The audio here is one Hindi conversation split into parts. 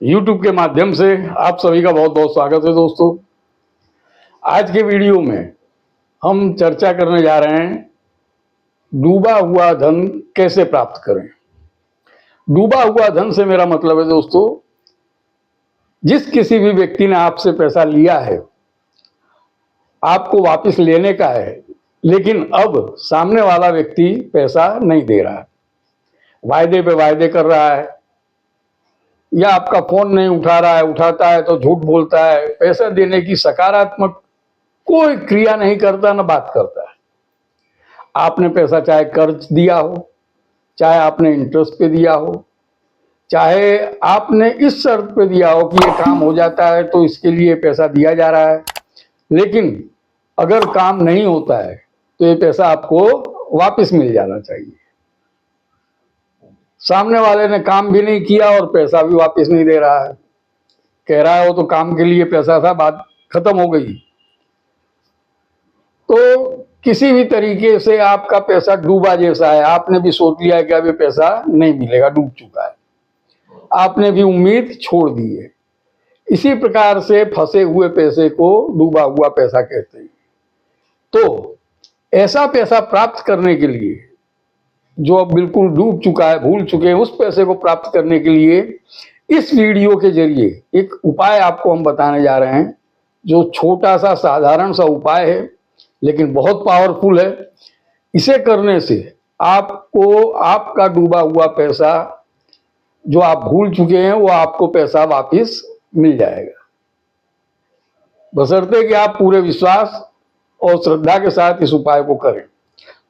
YouTube के माध्यम से आप सभी का बहुत बहुत स्वागत है दोस्तों। आज के वीडियो में हम चर्चा करने जा रहे हैं डूबा हुआ धन कैसे प्राप्त करें। डूबा हुआ धन से मेरा मतलब है दोस्तों, जिस किसी भी व्यक्ति ने आपसे पैसा लिया है, आपको वापस लेने का है, लेकिन अब सामने वाला व्यक्ति पैसा नहीं दे रहा है, वायदे पे वायदे कर रहा है, या आपका फोन नहीं उठा रहा है, उठाता है तो झूठ बोलता है, पैसा देने की सकारात्मक कोई क्रिया नहीं करता, ना बात करता है। आपने पैसा चाहे कर्ज दिया हो, चाहे आपने इंटरेस्ट पे दिया हो, चाहे आपने इस शर्त पे दिया हो कि ये काम हो जाता है तो इसके लिए पैसा दिया जा रहा है, लेकिन अगर काम नहीं होता है तो ये पैसा आपको वापस मिल जाना चाहिए। सामने वाले ने काम भी नहीं किया और पैसा भी वापस नहीं दे रहा है, कह रहा है वो तो काम के लिए पैसा था, बात खत्म हो गई। तो किसी भी तरीके से आपका पैसा डूबा जैसा है, आपने भी सोच लिया है कि अब ये पैसा नहीं मिलेगा, डूब चुका है, आपने भी उम्मीद छोड़ दी है। इसी प्रकार से फंसे हुए पैसे को डूबा हुआ पैसा कहते हैं। तो ऐसा पैसा प्राप्त करने के लिए, जो अब बिल्कुल डूब चुका है, भूल चुके हैं, उस पैसे को प्राप्त करने के लिए इस वीडियो के जरिए एक उपाय आपको हम बताने जा रहे हैं, जो छोटा सा साधारण सा उपाय है लेकिन बहुत पावरफुल है। इसे करने से आपको आपका डूबा हुआ पैसा, जो आप भूल चुके हैं, वो आपको पैसा वापस मिल जाएगा, बशर्ते कि आप पूरे विश्वास और श्रद्धा के साथ इस उपाय को करें।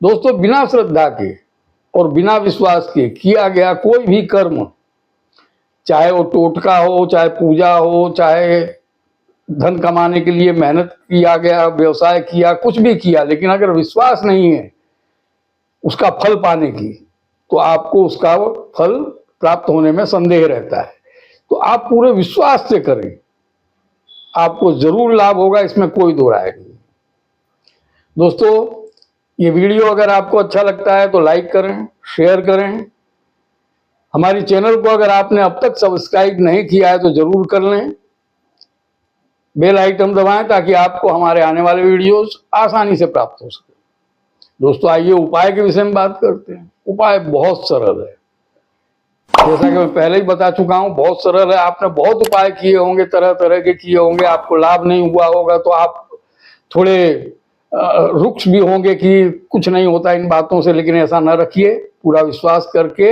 दोस्तों, बिना श्रद्धा के और बिना विश्वास के किया गया कोई भी कर्म, चाहे वो टोटका हो, चाहे पूजा हो, चाहे धन कमाने के लिए मेहनत किया गया, व्यवसाय किया, कुछ भी किया, लेकिन अगर विश्वास नहीं है उसका फल पाने की, तो आपको उसका फल प्राप्त होने में संदेह रहता है। तो आप पूरे विश्वास से करें, आपको जरूर लाभ होगा, इसमें कोई दो राय नहीं। दोस्तों, ये वीडियो अगर आपको अच्छा लगता है तो लाइक करें, शेयर करें। हमारी चैनल को अगर आपने अब तक सब्सक्राइब नहीं किया है तो जरूर कर लें। बेल आइकन दबाएं ताकि आपको हमारे आने वाले वीडियोस आसानी से प्राप्त हो सके। दोस्तों, आइए उपाय के विषय में बात करते हैं। उपाय बहुत सरल है, जैसा कि मैं पहले ही बता चुका हूं, बहुत सरल है। आपने बहुत उपाय किए होंगे, तरह तरह के किए होंगे, आपको लाभ नहीं हुआ होगा तो आप थोड़े रुक्ष भी होंगे कि कुछ नहीं होता इन बातों से, लेकिन ऐसा न रखिए। पूरा विश्वास करके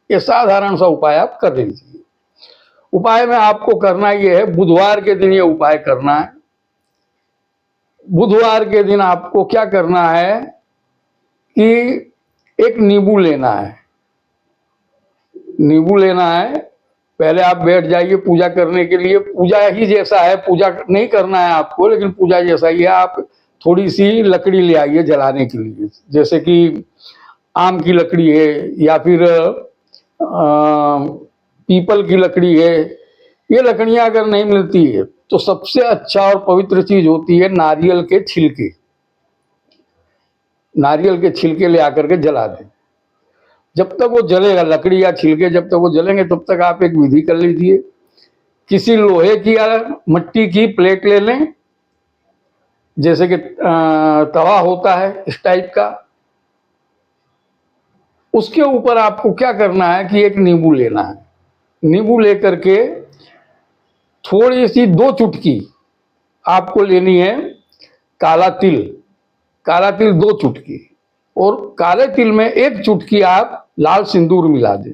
ये साधारण सा उपाय आप कर लीजिए। उपाय में आपको करना ये है, बुधवार के दिन ये उपाय करना है। बुधवार के दिन आपको क्या करना है कि एक नींबू लेना है। नींबू लेना है, पहले आप बैठ जाइए पूजा करने के लिए। पूजा ही जैसा है, पूजा नहीं करना है आपको, लेकिन पूजा जैसा ही है। आप थोड़ी सी लकड़ी ले आइए जलाने के लिए, जैसे कि आम की लकड़ी है या फिर पीपल की लकड़ी है। ये लकड़ियां अगर नहीं मिलती है तो सबसे अच्छा और पवित्र चीज होती है नारियल के छिलके। नारियल के छिलके ले आकर के जला दें। जब तक वो जलेगा, लकड़ी या छिलके जब तक वो जलेंगे, तब तक आप एक विधि कर लीजिए। किसी लोहे की या मिट्टी की प्लेट ले लें, जैसे कि तवा होता है इस टाइप का। उसके ऊपर आपको क्या करना है कि एक नींबू लेना है। नींबू लेकर के थोड़ी सी 2 चुटकी आपको लेनी है काला तिल। काला तिल 2 चुटकी, और काले तिल में 1 चुटकी आप लाल सिंदूर मिला दें।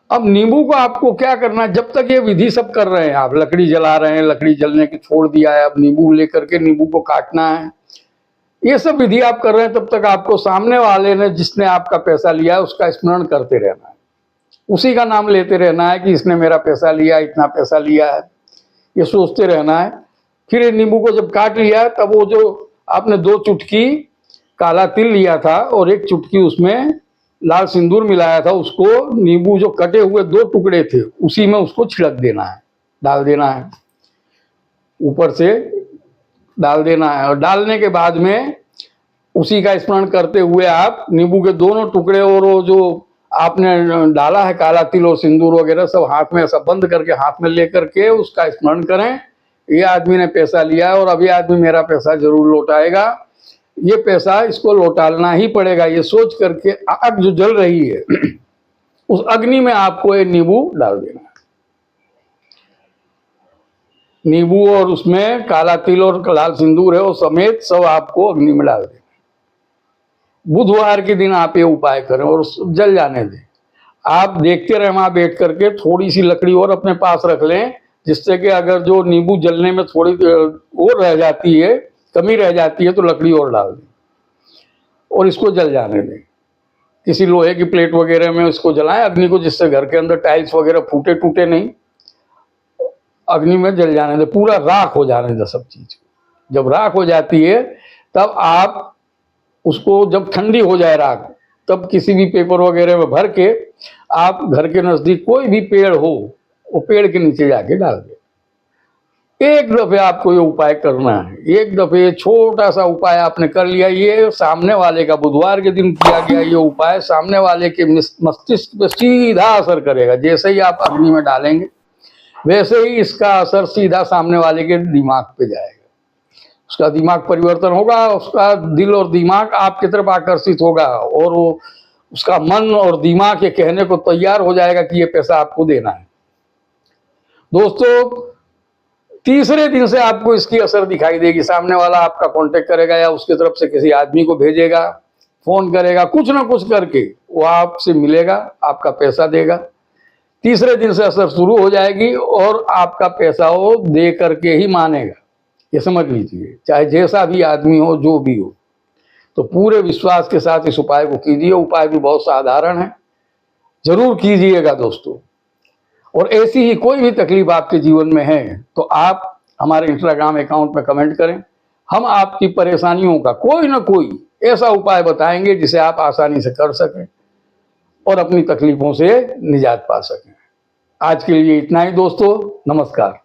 अब नींबू को आपको क्या करना है, जब तक ये विधि सब कर रहे हैं, आप लकड़ी जला रहे हैं, लकड़ी जलने की छोड़ दिया है, अब नींबू लेकर के नींबू को काटना है, ये सब विधि आप कर रहे हैं, तब तक आपको सामने वाले ने, जिसने आपका पैसा लिया है, उसका स्मरण करते रहना है। उसी का नाम लेते रहना है कि इसने मेरा पैसा लिया, इतना पैसा लिया है, ये सोचते रहना है। फिर ये नींबू को जब काट लिया है, तब वो जो आपने 2 चुटकी काला तिल लिया था और 1 चुटकी उसमें लाल सिंदूर मिलाया था, उसको नींबू जो कटे हुए 2 टुकड़े थे उसी में उसको छिड़क देना है, डाल देना है, ऊपर से डाल देना है। और डालने के बाद में उसी का स्मरण करते हुए आप नींबू के दोनों टुकड़े और वो जो आपने डाला है काला तिल और सिंदूर वगैरह सब हाथ में ऐसा बंद करके हाथ में लेकर के उसका स्मरण करें, ये आदमी ने पैसा लिया है और अभी आदमी मेरा पैसा जरूर लौटाएगा, ये पैसा इसको लौटाना ही पड़ेगा, ये सोच करके आग जो जल रही है उस अग्नि में आपको ये नींबू डाल देना है। नींबू और उसमें काला तिल और लाल सिंदूर है वो समेत सब आपको अग्नि में डाल देना। बुधवार के दिन आप ये उपाय करें और जल जाने दें। आप देखते रहे वहां बैठ करके, थोड़ी सी लकड़ी और अपने पास रख लें, जिससे कि अगर जो नींबू जलने में थोड़ी और रह जाती है, कमी रह जाती है, तो लकड़ी और डाल दें और इसको जल जाने दें। किसी लोहे की प्लेट वगैरह में इसको जलाएं अग्नि को, जिससे घर के अंदर टाइल्स वगैरह फूटे टूटे नहीं, अग्नि में जल जाने दें, पूरा राख हो जाने दें सब चीज। जब राख हो जाती है तब आप उसको, जब ठंडी हो जाए राख, तब किसी भी पेपर वगैरह में भर के आप घर के नजदीक कोई भी पेड़ हो वो पेड़ के नीचे जाके डाल दे। एक दफे आपको ये उपाय करना है, एक दफे छोटा सा उपाय आपने कर लिया, ये सामने वाले का बुधवार के दिन किया गया ये उपाय सामने वाले के मस्तिष्क पे सीधा असर करेगा। जैसे ही आप अग्नि में डालेंगे वैसे ही इसका असर सीधा सामने वाले के दिमाग पे जाएगा, उसका दिमाग परिवर्तन होगा, उसका दिल और दिमाग आपकी तरफ आकर्षित होगा और वो उसका मन और दिमाग ये कहने को तैयार हो जाएगा कि ये पैसा आपको देना है। दोस्तों, तीसरे दिन से आपको इसकी असर दिखाई देगी, सामने वाला आपका कांटेक्ट करेगा या उसकी तरफ से किसी आदमी को भेजेगा, फोन करेगा, कुछ ना कुछ करके वो आपसे मिलेगा, आपका पैसा देगा। तीसरे दिन से असर शुरू हो जाएगी और आपका पैसा वो दे करके ही मानेगा, ये समझ लीजिए, चाहे जैसा भी आदमी हो, जो भी हो। तो पूरे विश्वास के साथ इस उपाय को कीजिए। उपाय भी बहुत साधारण है, जरूर कीजिएगा दोस्तों। और ऐसी ही कोई भी तकलीफ आपके जीवन में है तो आप हमारे इंस्टाग्राम अकाउंट में कमेंट करें, हम आपकी परेशानियों का कोई ना कोई ऐसा उपाय बताएंगे जिसे आप आसानी से कर सकें और अपनी तकलीफों से निजात पा सकें। आज के लिए इतना ही दोस्तों, नमस्कार।